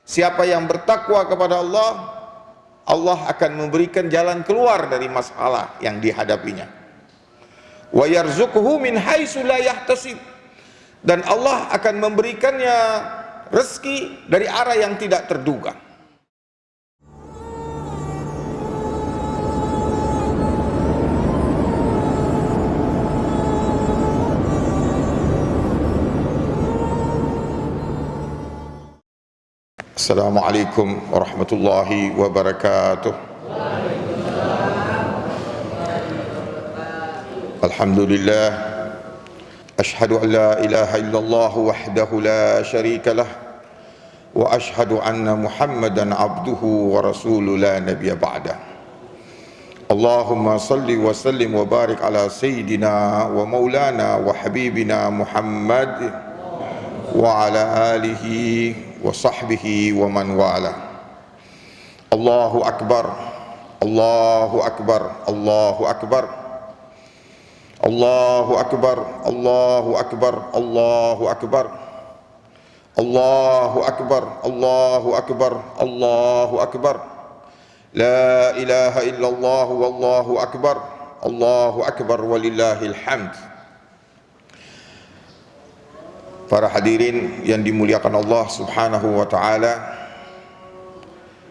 Siapa yang bertakwa kepada Allah, Allah akan memberikan jalan keluar dari masalah yang dihadapinya. Wa yarzuquhu min haitsu la yahtasib, dan Allah akan memberikannya rezeki dari arah yang tidak terduga. Assalamualaikum warahmatullahi wabarakatuh. Alhamdulillah, ashhadu an la ilaha illallah wahdahu la syarika lah, wa ashhadu anna Muhammadan abduhu wa rasuluhu la nabiyya ba'dah. Allahumma salli wa sallim wa barik ala sayyidina wa maulana wa habibina Muhammad wa ala alihi wa sahbihi wa man wala. Allahu akbar, Allahu akbar, Allahu akbar, Allahu akbar, Allahu akbar, Allahu akbar, Allahu akbar, Allahu akbar, Allahu akbar. La ilaha illallah wallahu akbar, Allahu akbar walillahil hamd. Para hadirin yang dimuliakan Allah Subhanahu wa ta'ala,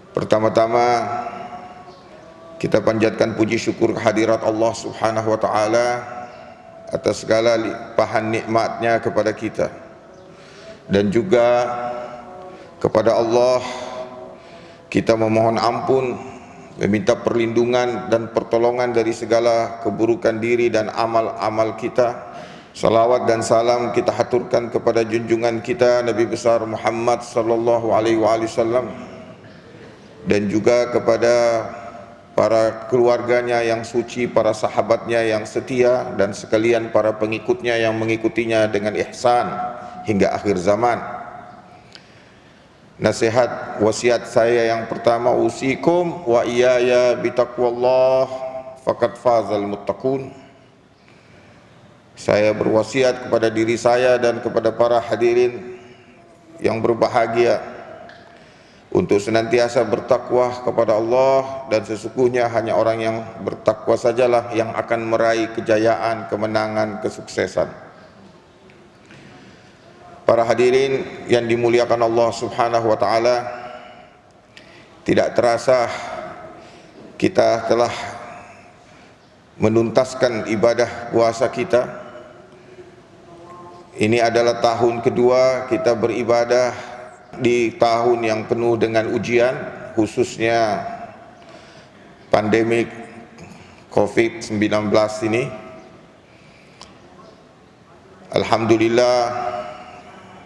pertama-tama kita panjatkan puji syukur kehadirat Allah Subhanahu wa ta'ala atas segala limpahan nikmatnya kepada kita, dan juga kepada Allah kita memohon ampun, meminta perlindungan dan pertolongan dari segala keburukan diri dan amal-amal kita. Salawat dan salam kita haturkan kepada junjungan kita Nabi besar Muhammad sallallahu alaihi wasallam, dan juga kepada para keluarganya yang suci, para sahabatnya yang setia, dan sekalian para pengikutnya yang mengikutinya dengan ihsan hingga akhir zaman. Nasihat wasiat saya yang pertama, usikum wa iyaya bitaqwallah faqad fazal muttaqun. Saya berwasiat kepada diri saya dan kepada para hadirin yang berbahagia untuk senantiasa bertakwa kepada Allah, dan sesungguhnya hanya orang yang bertakwa sajalah yang akan meraih kejayaan, kemenangan, kesuksesan. Para hadirin yang dimuliakan Allah Subhanahu wa ta'ala, tidak terasa kita telah menuntaskan ibadah puasa kita. Ini adalah tahun kedua kita beribadah di tahun yang penuh dengan ujian, khususnya pandemik COVID-19 ini. Alhamdulillah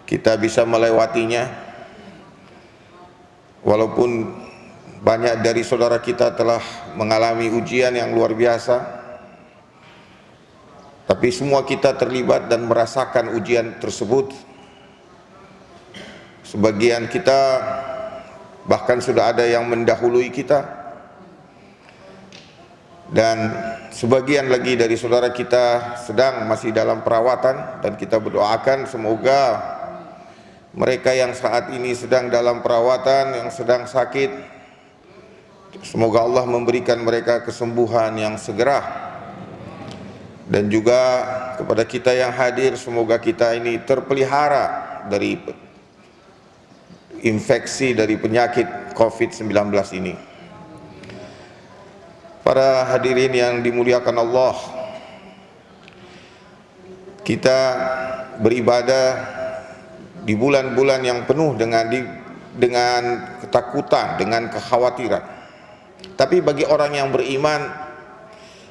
kita bisa melewatinya, walaupun banyak dari saudara kita telah mengalami ujian yang luar biasa. Tapi semua kita terlibat dan merasakan ujian tersebut. Sebagian kita bahkan sudah ada yang mendahului kita, dan sebagian lagi dari saudara kita sedang masih dalam perawatan, dan kita berdoakan semoga mereka yang saat ini sedang dalam perawatan, yang sedang sakit, semoga Allah memberikan mereka kesembuhan yang segera. Dan juga kepada kita yang hadir, semoga kita ini terpelihara dari infeksi dari penyakit COVID-19 ini. Para hadirin yang dimuliakan Allah, kita beribadah di bulan-bulan yang penuh dengan ketakutan, dengan kekhawatiran. Tapi bagi orang yang beriman,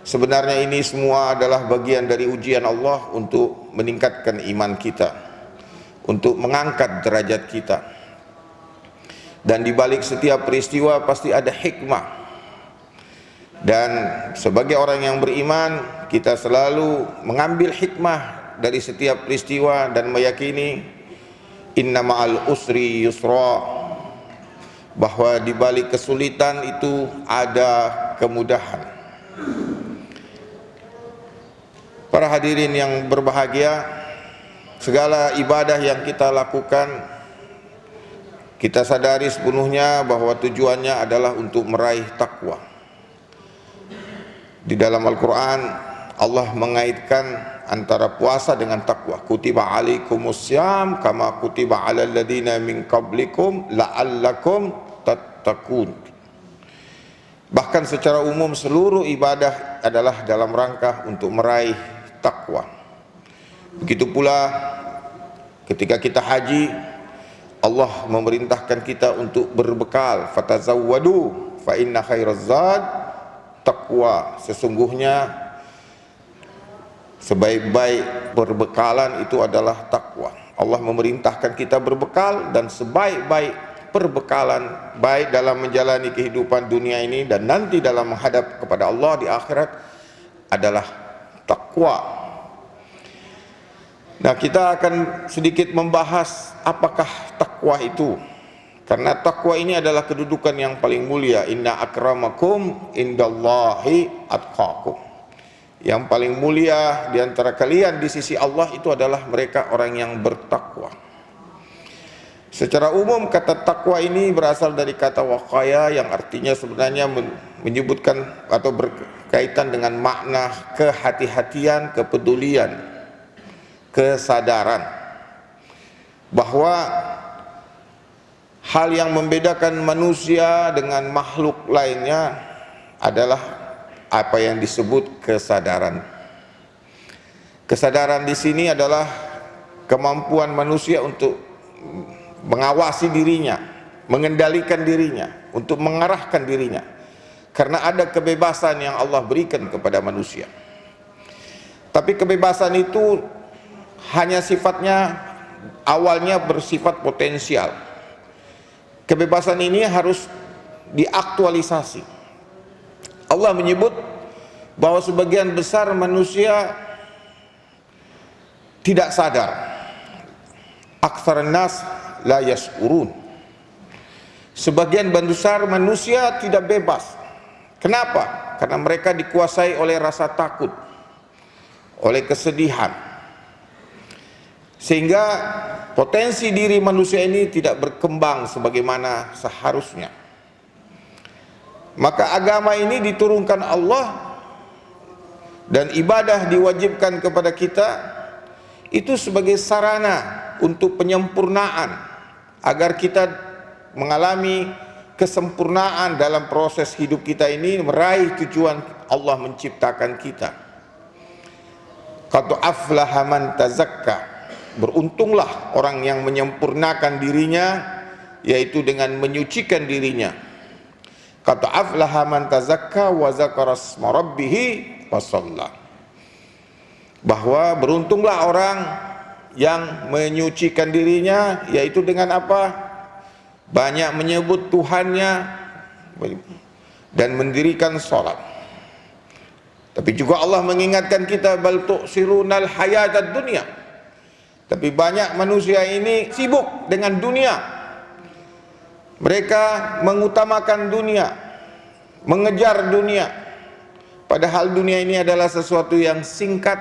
sebenarnya ini semua adalah bagian dari ujian Allah untuk meningkatkan iman kita, untuk mengangkat derajat kita. Dan di balik setiap peristiwa pasti ada hikmah. Dan sebagai orang yang beriman, kita selalu mengambil hikmah dari setiap peristiwa dan meyakini inna ma'al usri yusra, bahwa di balik kesulitan itu ada kemudahan. Para hadirin yang berbahagia, segala ibadah yang kita lakukan, kita sadari sepenuhnya bahwa tujuannya adalah untuk meraih takwa. Di dalam Al-Quran Allah mengaitkan antara puasa dengan takwa. Kutiba alaikumussyam kama kutiba alal ladzina min qablikum la'allakum tattaqun. Bahkan secara umum seluruh ibadah adalah dalam rangka untuk meraih takwa. Begitu pula ketika kita haji, Allah memerintahkan kita untuk berbekal. Fatazawwadu fa inna khairaz zad taqwa. Sesungguhnya sebaik-baik perbekalan itu adalah takwa. Allah memerintahkan kita berbekal, dan sebaik-baik perbekalan baik dalam menjalani kehidupan dunia ini dan nanti dalam menghadap kepada Allah di akhirat adalah takwa. Nah, kita akan sedikit membahas apakah takwa itu, karena takwa ini adalah kedudukan yang paling mulia. Inna akramakum indallahi atqakum. Yang paling mulia di antara kalian di sisi Allah itu adalah mereka orang yang bertakwa. Secara umum kata takwa ini berasal dari kata waqaya yang artinya sebenarnya menyebutkan atau berkaitan dengan makna kehati-hatian, kepedulian, kesadaran bahwa hal yang membedakan manusia dengan makhluk lainnya adalah apa yang disebut kesadaran. Kesadaran di sini adalah kemampuan manusia untuk mengawasi dirinya, mengendalikan dirinya, untuk mengarahkan dirinya, karena ada kebebasan yang Allah berikan kepada manusia. Tapi kebebasan itu hanya sifatnya awalnya bersifat potensial. Kebebasan ini harus diaktualisasi. Allah menyebut bahwa sebagian besar manusia tidak sadar. Aktsarun nas la yash'urun. Sebagian besar manusia tidak bebas. Kenapa? Karena mereka dikuasai oleh rasa takut, oleh kesedihan, sehingga potensi diri manusia ini tidak berkembang sebagaimana seharusnya. Maka agama ini diturunkan Allah dan ibadah diwajibkan kepada kita itu sebagai sarana untuk penyempurnaan, agar kita mengalami kesempurnaan dalam proses hidup kita ini, meraih tujuan Allah menciptakan kita. Qad aflaha man tazakka. Beruntunglah orang yang menyempurnakan dirinya, yaitu dengan menyucikan dirinya. Qad aflaha man tazakka wa zakara isma rabbih wa shalla. Bahwa beruntunglah orang yang menyucikan dirinya, yaitu dengan apa? Banyak menyebut Tuhannya dan mendirikan sholat. Tapi juga Allah mengingatkan kita, bal tu'sirunal hayatad dunya. Tapi banyak manusia ini sibuk dengan dunia. Mereka mengutamakan dunia, mengejar dunia, padahal dunia ini adalah sesuatu yang singkat.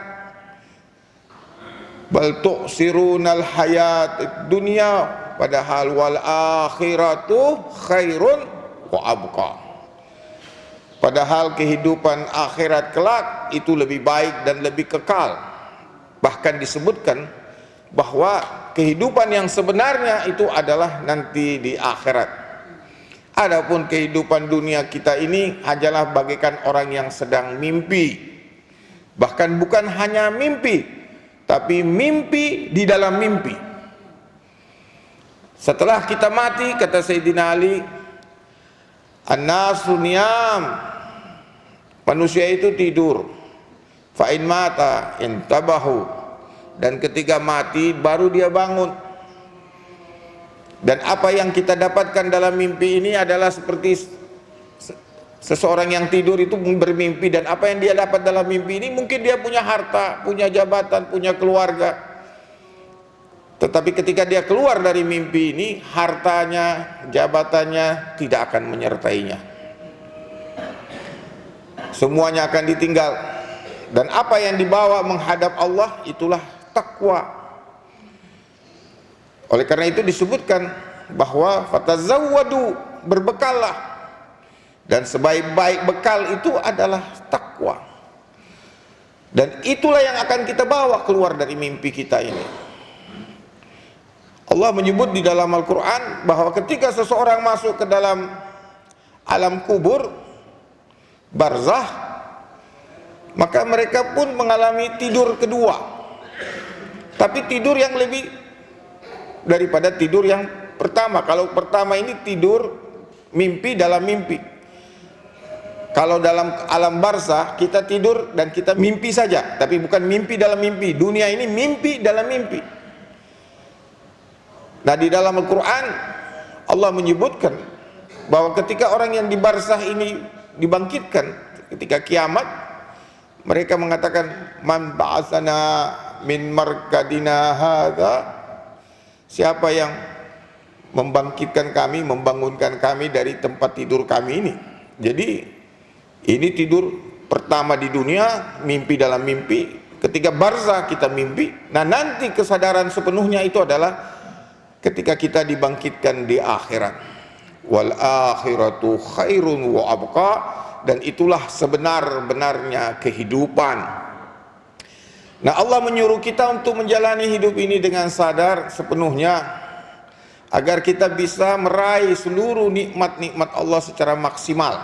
Bal tu'sirunal hayat dunia, padahal wal akhiratu khairun wa abqa. Padahal kehidupan akhirat kelak itu lebih baik dan lebih kekal. Bahkan disebutkan bahwa kehidupan yang sebenarnya itu adalah nanti di akhirat. Adapun kehidupan dunia kita ini hanyalah bagaikan orang yang sedang mimpi. Bahkan bukan hanya mimpi, tapi mimpi di dalam mimpi. Setelah kita mati, kata Sayyidina Ali, an-nasu niyam, manusia itu tidur. Fa in mata intabahu, dan ketika mati baru dia bangun. Dan apa yang kita dapatkan dalam mimpi ini adalah seperti seseorang yang tidur itu bermimpi, dan apa yang dia dapat dalam mimpi ini mungkin dia punya harta, punya jabatan, punya keluarga. Tetapi ketika dia keluar dari mimpi ini, hartanya, jabatannya tidak akan menyertainya. Semuanya akan ditinggal. Dan apa yang dibawa menghadap Allah itulah takwa. Oleh karena itu disebutkan bahwa fatazawwadu, berbekallah, dan sebaik-baik bekal itu adalah takwa. Dan itulah yang akan kita bawa keluar dari mimpi kita ini. Allah menyebut di dalam Al-Quran bahwa ketika seseorang masuk ke dalam alam kubur, barzah, maka mereka pun mengalami tidur kedua, tapi tidur yang lebih daripada tidur yang pertama. Kalau pertama ini tidur mimpi dalam mimpi. Kalau dalam alam barzah kita tidur dan kita mimpi saja, tapi bukan mimpi dalam mimpi. Dunia ini mimpi dalam mimpi. Nah, di dalam Al-Quran Allah menyebutkan bahwa ketika orang yang di barzah ini dibangkitkan ketika kiamat, mereka mengatakan, man ba'atsana min markadina hadza, siapa yang membangkitkan kami, membangunkan kami dari tempat tidur kami ini. Jadi ini tidur pertama di dunia, mimpi dalam mimpi. Ketika barzah kita mimpi. Nah, nanti kesadaran sepenuhnya itu adalah ketika kita dibangkitkan di akhirat. Wal akhiratu khairun wa abqa, dan itulah sebenar-benarnya kehidupan. Nah, Allah menyuruh kita untuk menjalani hidup ini dengan sadar sepenuhnya, agar kita bisa meraih seluruh nikmat-nikmat Allah secara maksimal,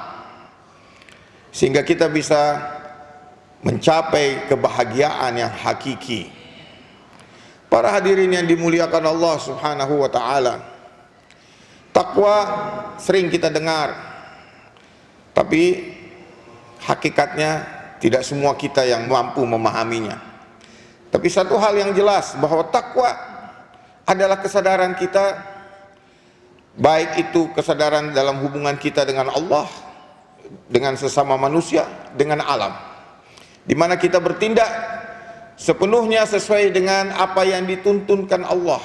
sehingga kita bisa mencapai kebahagiaan yang hakiki. Para hadirin yang dimuliakan Allah Subhanahu wa ta'ala, takwa sering kita dengar, tapi hakikatnya tidak semua kita yang mampu memahaminya. Tapi satu hal yang jelas, bahwa takwa adalah kesadaran kita, baik itu kesadaran dalam hubungan kita dengan Allah, dengan sesama manusia, dengan alam, di mana kita bertindak sepenuhnya sesuai dengan apa yang dituntunkan Allah,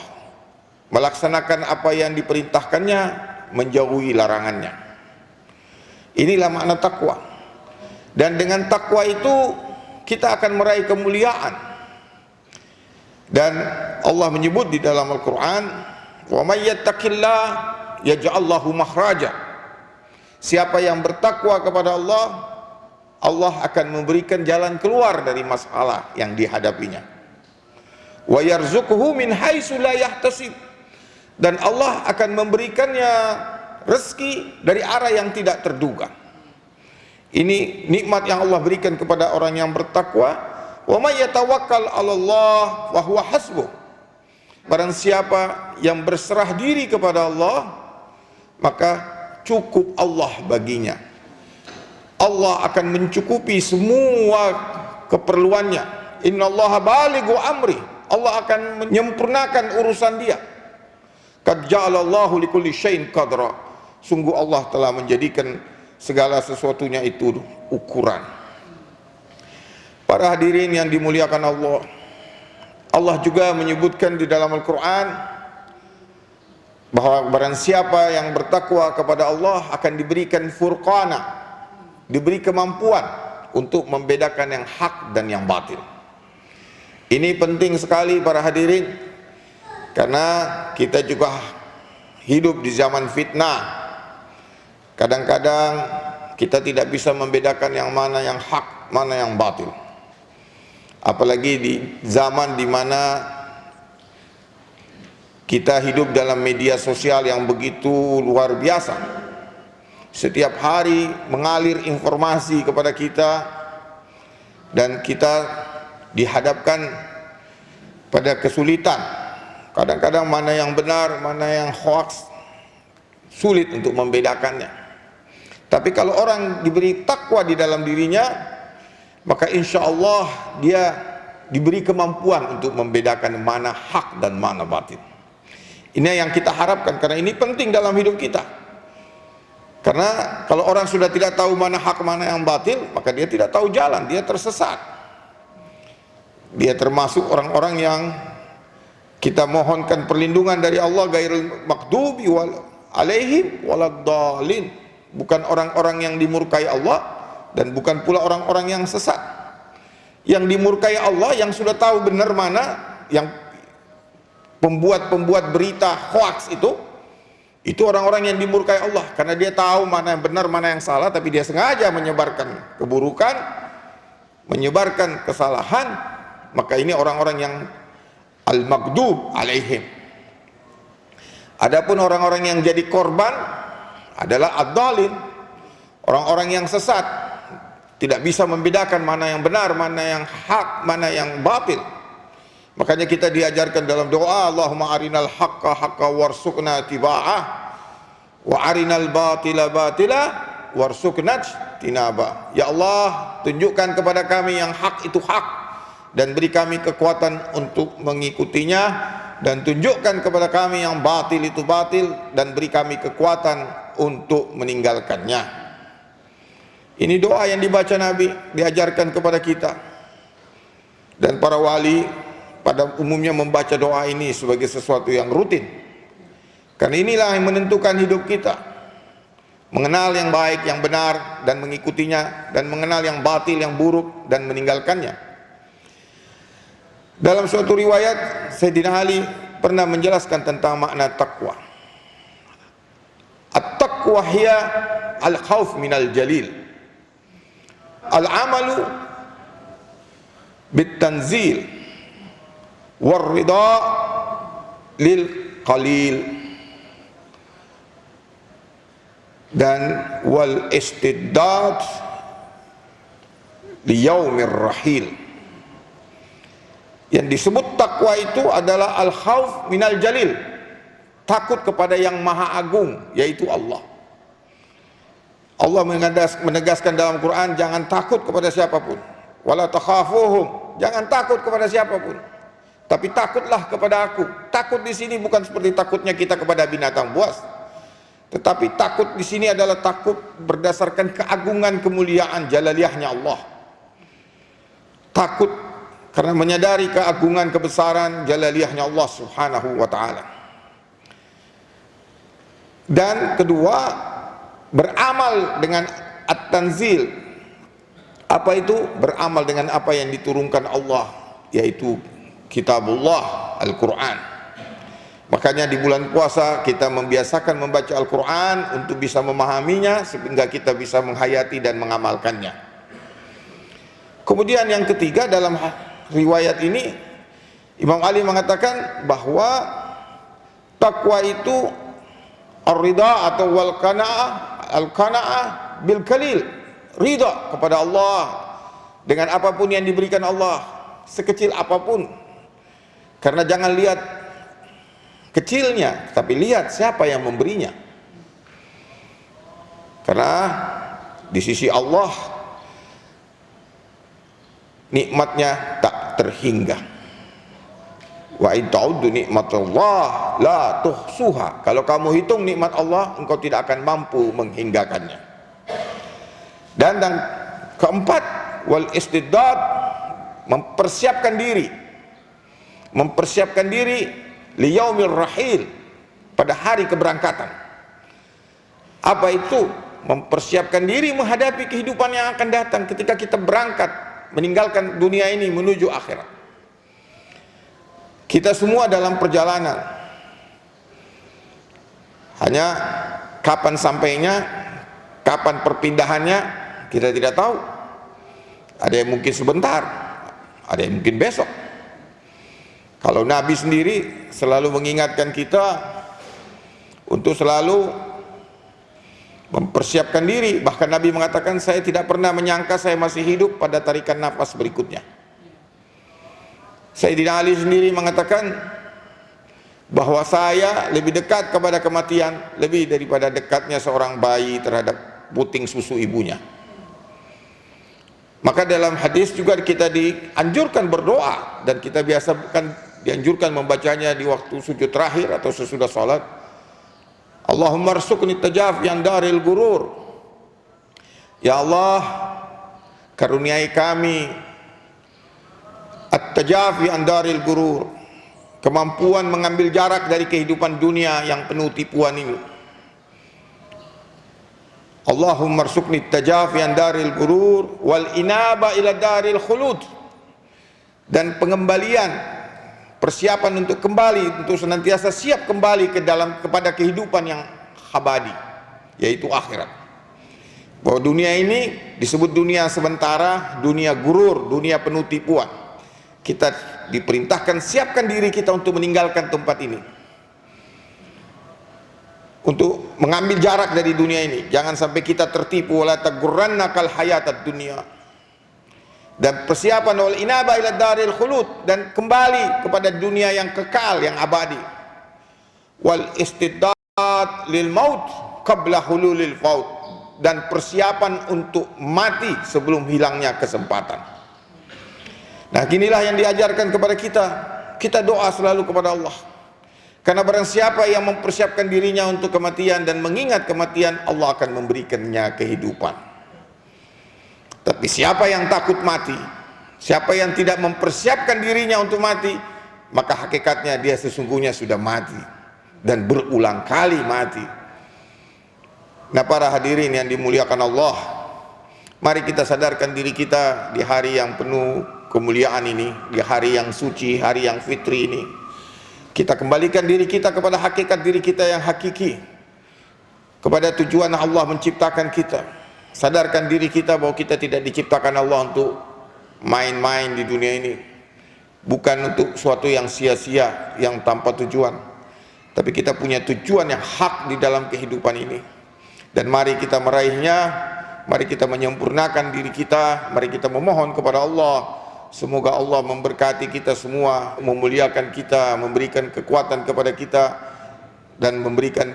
melaksanakan apa yang diperintahkannya, menjauhi larangannya. Inilah makna takwa. Dan dengan takwa itu kita akan meraih kemuliaan. Dan Allah menyebut di dalam Al-Quran, wa may yattaqillah yaj'al lahu makhraja. Siapa yang bertakwa kepada Allah, Allah akan memberikan jalan keluar dari masalah yang dihadapinya. Wa yarzuquhu min haitsu la yahtasib. Dan Allah akan memberikannya rezeki dari arah yang tidak terduga. Ini nikmat yang Allah berikan kepada orang yang bertakwa. Wa may yatawakkal 'alallah wa huwa hasbuh. Barang siapa yang berserah diri kepada Allah, maka cukup Allah baginya. Allah akan mencukupi semua keperluannya. Innallaha balighu amri. Allah akan menyempurnakan urusan dia. Qad ja'alallahu likulli syai'in qadra. Sungguh Allah telah menjadikan segala sesuatunya itu ukuran. Para hadirin yang dimuliakan Allah, Allah juga menyebutkan di dalam Al-Quran bahwa barang siapa yang bertakwa kepada Allah akan diberikan furqana, diberi kemampuan untuk membedakan yang hak dan yang batil. Ini penting sekali para hadirin, karena kita juga hidup di zaman fitnah. Kadang-kadang kita tidak bisa membedakan yang mana yang hak, mana yang batil. Apalagi di zaman di mana kita hidup dalam media sosial yang begitu luar biasa. Setiap hari mengalir informasi kepada kita, dan kita dihadapkan pada kesulitan. Kadang-kadang mana yang benar, mana yang hoax, sulit untuk membedakannya. Tapi kalau orang diberi takwa di dalam dirinya, maka insya Allah dia diberi kemampuan untuk membedakan mana hak dan mana batil. Ini yang kita harapkan, karena ini penting dalam hidup kita. Karena kalau orang sudah tidak tahu mana hak, mana yang batil, maka dia tidak tahu jalan, dia tersesat. Dia termasuk orang-orang yang kita mohonkan perlindungan dari Allah, ghairil maghdubi alaihim waladdallin. Bukan orang-orang yang dimurkai Allah, dan bukan pula orang-orang yang sesat. Yang dimurkai Allah, yang sudah tahu benar mana, yang pembuat berita hoax itu, Itu orang-orang yang dimurkai Allah karena dia tahu mana yang benar, mana yang salah, tapi dia sengaja menyebarkan keburukan, menyebarkan kesalahan. Maka ini orang-orang yang al-maghdub alaihim. Adapun orang-orang yang jadi korban adalah ad-dhalin, orang-orang yang sesat, tidak bisa membedakan mana yang benar, mana yang hak, mana yang batil. Makanya kita diajarkan dalam doa, Allahumma arinal haqqa haqqa warzuqna tiba'ah wa arinal batila batila warzuqna tinaba. Ya Allah, tunjukkan kepada kami yang hak itu hak dan beri kami kekuatan untuk mengikutinya, dan tunjukkan kepada kami yang batil itu batil dan beri kami kekuatan untuk meninggalkannya. Ini doa yang dibaca Nabi, diajarkan kepada kita. Dan para wali pada umumnya membaca doa ini sebagai sesuatu yang rutin. Karena inilah yang menentukan hidup kita. Mengenal yang baik, yang benar dan mengikutinya, dan mengenal yang batil, yang buruk dan meninggalkannya. Dalam suatu riwayat, Sayyidina Ali pernah menjelaskan tentang makna taqwa. At-taqwa hiya al-khawf minal jalil, al-amalu bit-tanzil, war-ridha lil qalil, dan wal istiddad li yaumir rahil. Yang disebut takwa itu adalah al-khauf minal jalil, takut kepada yang maha agung, yaitu Allah. Allah menegaskan dalam Quran, jangan takut kepada siapapun. Wala takhafuhum, jangan takut kepada siapapun, tapi takutlah kepada aku. Takut di sini bukan seperti takutnya kita kepada binatang buas, tetapi takut di sini adalah takut berdasarkan keagungan, kemuliaan, jalaliyahnya Allah. Takut karena menyadari keagungan, kebesaran, jalaliyahnya Allah subhanahu wa ta'ala. Dan kedua, beramal dengan at-tanzil. Apa itu? Beramal dengan apa yang diturunkan Allah, yaitu kitabullah, Al-Quran. Makanya di bulan puasa kita membiasakan membaca Al-Quran untuk bisa memahaminya, sehingga kita bisa menghayati dan mengamalkannya. Kemudian yang ketiga, dalam riwayat ini Imam Ali mengatakan bahwa takwa itu ar-ridha atau wal qanaah, al-qanaah bil qalil, ridha kepada Allah dengan apapun yang diberikan Allah, sekecil apapun. Karena jangan lihat kecilnya, tapi lihat siapa yang memberinya. Karena di sisi Allah nikmatnya tak terhingga. Wa in ta'uddu nikmatallah la tuhsuha. Kalau kamu hitung nikmat Allah, engkau tidak akan mampu menghinggakannya. Dan keempat, wal istiddad, mempersiapkan diri li yaumir rahil, pada hari keberangkatan. Apa itu? Mempersiapkan diri menghadapi kehidupan yang akan datang ketika kita berangkat meninggalkan dunia ini menuju akhirat. Kita semua dalam perjalanan, hanya kapan sampainya, kapan perpindahannya kita tidak tahu. Ada yang mungkin sebentar, ada yang mungkin besok. Kalau Nabi sendiri selalu mengingatkan kita untuk selalu mempersiapkan diri. Bahkan Nabi mengatakan, saya tidak pernah menyangka saya masih hidup pada tarikan nafas berikutnya. Sayyidina Ali sendiri mengatakan bahwa saya lebih dekat kepada kematian lebih daripada dekatnya seorang bayi terhadap puting susu ibunya. Maka dalam hadis juga kita dianjurkan berdoa, dan kita dianjurkan membacanya di waktu sujud terakhir atau sesudah salat. Allahumma rzuqni tajafi an daril gurur. Ya Allah, karuniai kami at-tajafi an daril gurur, kemampuan mengambil jarak dari kehidupan dunia yang penuh tipuan ini. Allahumma rzuqni tajafi an daril gurur wal inaba ila daril khulud, dan pengembalian persiapan untuk kembali, untuk senantiasa siap kembali kepada kehidupan yang abadi, yaitu akhirat. Bahwa dunia ini disebut dunia sementara, dunia gurur, dunia penuh tipuan. Kita diperintahkan siapkan diri kita untuk meninggalkan tempat ini, untuk mengambil jarak dari dunia ini. Jangan sampai kita tertipu, wala taghurrannakal hayatad dunya. Dan persiapan wal inaba ila daril khulud, dan kembali kepada dunia yang kekal, yang abadi. Wal istiddad lil maut qabla hululil faut, dan persiapan untuk mati sebelum hilangnya kesempatan. Nah, inilah yang diajarkan kepada kita. Kita doa selalu kepada Allah. Karena barang siapa yang mempersiapkan dirinya untuk kematian dan mengingat kematian, Allah akan memberikannya kehidupan. Tapi siapa yang takut mati, siapa yang tidak mempersiapkan dirinya untuk mati, maka hakikatnya dia sesungguhnya sudah mati, dan berulang kali mati. Nah, para hadirin yang dimuliakan Allah, mari kita sadarkan diri kita di hari yang penuh kemuliaan ini, di hari yang suci, hari yang fitri ini. Kita kembalikan diri kita kepada hakikat diri kita yang hakiki, kepada tujuan Allah menciptakan kita. Sadarkan diri kita bahwa kita tidak diciptakan Allah untuk main-main di dunia ini, bukan untuk suatu yang sia-sia, yang tanpa tujuan. Tapi kita punya tujuan yang hak di dalam kehidupan ini, dan mari kita meraihnya. Mari kita menyempurnakan diri kita. Mari kita memohon kepada Allah, semoga Allah memberkati kita semua, memuliakan kita, memberikan kekuatan kepada kita, dan memberikan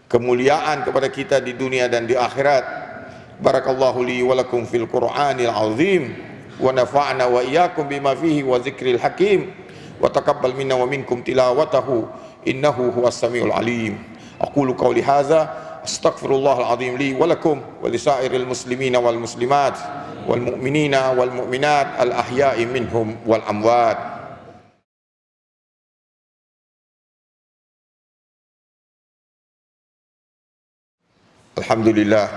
kemuliaan kepada kita di dunia dan di akhirat. Barakallahu li wa lakum fil Qur'anil azim, wa nafa'na wa iyyakum bima fihi wa dzikril hakim, wa taqabbal minna wa minkum tilawatahu innahu huwas samiul alim. Aqulu qawli hadza astaghfirullahal azim li wa lakum wa lisairil muslimina wal muslimat wal mu'minina wal mu'minat al ahya'i minhum wal amwat. Alhamdulillah,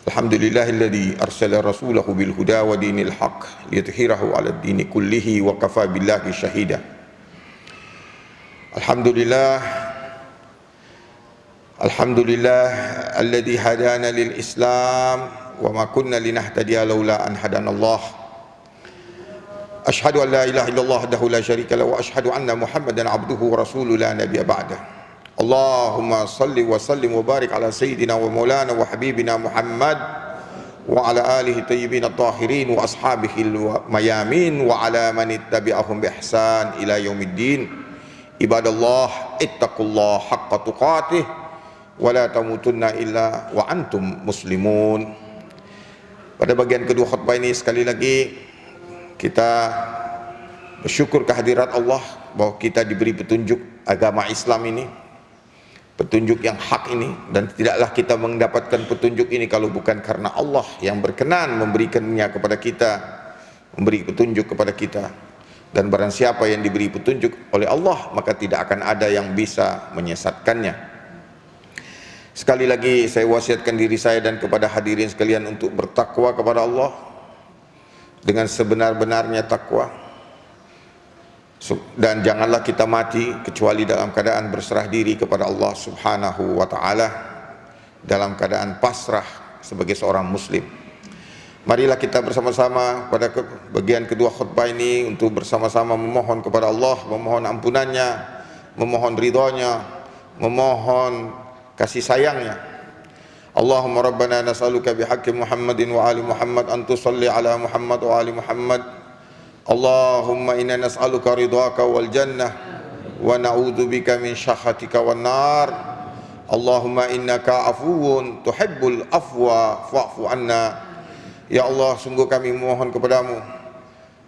alhamdulillahilladzi arsala rasulahu bil huda wa dinil haqq liyudhhirahu 'alad dini kullihi wa kafa billahi syahida. Alhamdulillah, alhamdulillah alladzi hadana lil Islam wa ma kunna linahtadiya laula an hadanallah. Asyhadu an la ilaha illallah wahdahu la syarika lahu wa asyhadu anna Muhammadan 'abduhu wa rasuluhu la nabiyya ba'dahu. Allahumma salli wa sallim wa barik ala sayyidina wa maulana wa habibina Muhammad wa ala alihi tayyibin at-tahirin wa ashabihi al-mayamin wa ala man ittabi'ahum bi ihsan ila yaumiddin. Ibadallah, ittaqullah haqqa tuqatih wa la tamutunna illa wa antum muslimun. Pada bagian kedua khutbah ini sekali lagi kita bersyukur kehadirat Allah bahwa kita diberi petunjuk agama Islam ini, petunjuk yang hak ini, dan tidaklah kita mendapatkan petunjuk ini kalau bukan karena Allah yang berkenan memberikannya kepada kita, memberi petunjuk kepada kita. Dan barang siapa yang diberi petunjuk oleh Allah, maka tidak akan ada yang bisa menyesatkannya. Sekali lagi saya wasiatkan diri saya dan kepada hadirin sekalian untuk bertakwa kepada Allah dengan sebenar-benarnya takwa. Dan janganlah kita mati kecuali dalam keadaan berserah diri kepada Allah Subhanahu wa ta'ala, dalam keadaan pasrah sebagai seorang muslim. Marilah kita bersama-sama pada bagian kedua khutbah ini untuk bersama-sama memohon kepada Allah, memohon ampunannya, memohon ridhonya, memohon kasih sayangnya. Allahumma rabbana nas'aluka bihaqqi Muhammadin wa ali Muhammad an tusalli ala Muhammad wa ali Muhammad. Allahumma inna nas'aluka ridhaka wal jannah wa na'udzubika min syakhatika wan nar. Allahumma innaka afuwun tuhibbul afwa fa'fu anna. Ya Allah, sungguh kami memohon kepadamu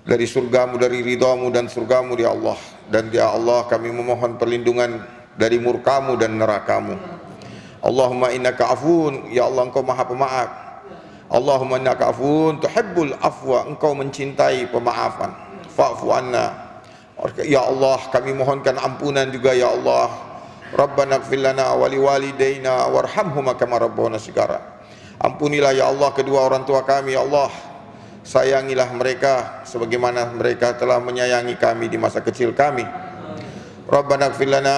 dari surgamu, dari ridhamu dan surgamu ya Allah. Dan ya Allah, kami memohon perlindungan dari murkamu dan nerakamu. Allahumma innaka afuwun, ya Allah engkau maha pemaaf. Allahumma innaka afuwun tuhibbul afwa, engkau mencintai pemaafan. Fa'fu anna. Ya Allah, kami mohonkan ampunan juga ya Allah. Rabbana ighfir lana wa liwalidayna warhamhuma kama rabbawna shighara. Ampunilah ya Allah kedua orang tua kami ya Allah, sayangilah mereka sebagaimana mereka telah menyayangi kami di masa kecil kami. Rabbana ighfir lana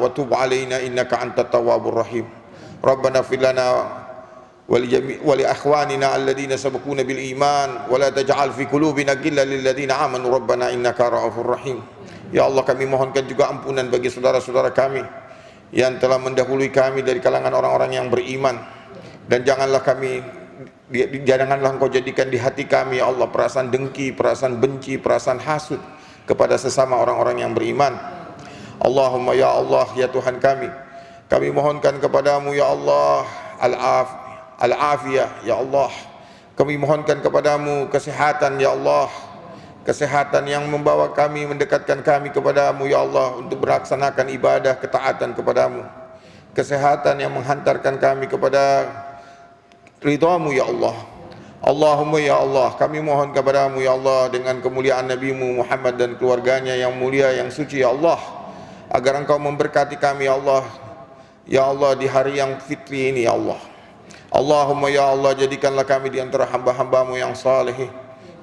wa tub 'alaina innaka antat tawwabur rahim. Rabbana ighfir lana wa li akhwanina alladhina sabaquna bil iman wa la taj'al fi qulubina ghillan lil ladzina amanu rabbana innaka ra'ufur rahim. Ya Allah, kami mohonkan juga ampunan bagi saudara-saudara kami yang telah mendahului kami dari kalangan orang-orang yang beriman, dan janganlah Engkau jadikan di hati kami ya Allah perasaan dengki, perasaan benci, perasaan hasud kepada sesama orang-orang yang beriman. Allahumma ya Allah, ya Tuhan kami mohonkan kepadamu ya Allah al-afiyah ya Allah. Kami mohonkan kepadamu kesehatan ya Allah, kesehatan yang membawa kami, mendekatkan kami kepadamu ya Allah untuk melaksanakan ibadah ketaatan kepadamu, kesehatan yang menghantarkan kami kepada ridhamu ya Allah. Allahumma ya Allah, kami mohon kepadamu ya Allah dengan kemuliaan Nabi-Mu Muhammad dan keluarganya yang mulia, yang suci ya Allah, agar Engkau memberkati kami ya Allah di hari yang fitri ini ya Allah. Allahumma ya Allah, jadikanlah kami di antara hamba-hamba-Mu yang saleh,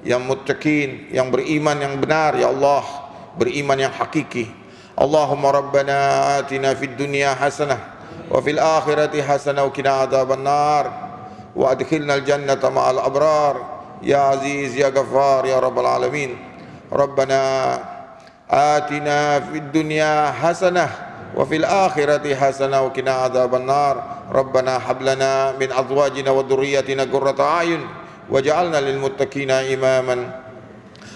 yang muttaqin, yang beriman yang benar ya Allah, beriman yang hakiki. Allahumma rabbana atina fid dunya hasanah wa fil akhirati hasanah wa qina adzabannar wa adkhilnal jannata ma'al abrar ya aziz ya ghaffar ya rabbal alamin. Rabbana atina fid dunya hasanah wa fil akhirati hasanah wa qina adzabannar. Rabbana hab lana min azwajina wa dhurriyyatina qurrata a'yun waj'alna lil muttaqina imaman.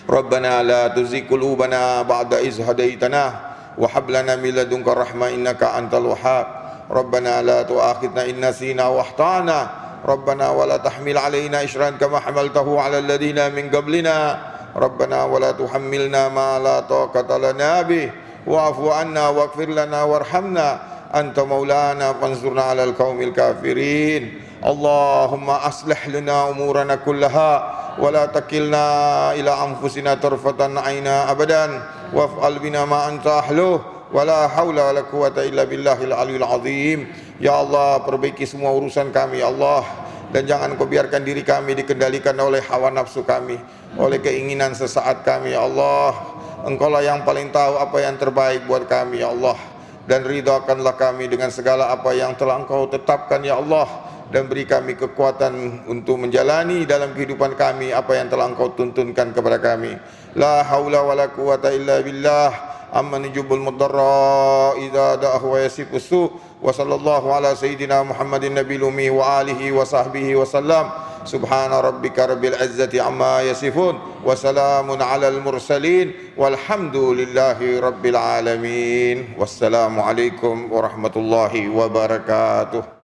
Rabbana la tuzigh qulubana ba'da idh hadaitana wa hab lana min ladunka rahmah innaka antal wahhab. Rabbana la tu'akhidna in nasina wa akhtana. Rabbana wa la tahmil alaina isran kama hamaltahu ala alladhina min qablina. Rabbana wa la tuhammilna ma la taqata lana bih wa'fu anna waghfir lana warhamna anta maulana fansurna 'alal qaumil kafirin. Allahumma aslih lana umurana kullaha wa la takilna ila anfusina tarfatan 'aina abadan waf'al bina ma anta ahluh wa la haula wa la quwwata illa billahil aliyil azim. Ya Allah, perbaiki semua urusan kami ya Allah, dan jangan Kau biarkan diri kami dikendalikan oleh hawa nafsu kami, oleh keinginan sesaat kami ya Allah. Engkaulah yang paling tahu apa yang terbaik buat kami ya Allah, dan ridhakanlah kami dengan segala apa yang telah Engkau tetapkan ya Allah, dan beri kami kekuatan untuk menjalani dalam kehidupan kami apa yang telah Engkau tuntunkan kepada kami. La haula wala quwata illa billah. Amman yujibul mudarra idza da'ahu wa yasifus su. Wa sallallahu ala sayyidina Muhammadin nabiyil ummi wa alihi wa sahbihi wa sallam. Subhana rabbika rabbil izzati amma yasifun wa salamun alal mursalin walhamdulillahi rabbil alamin. Wassalamu alaikum warahmatullahi wabarakatuh.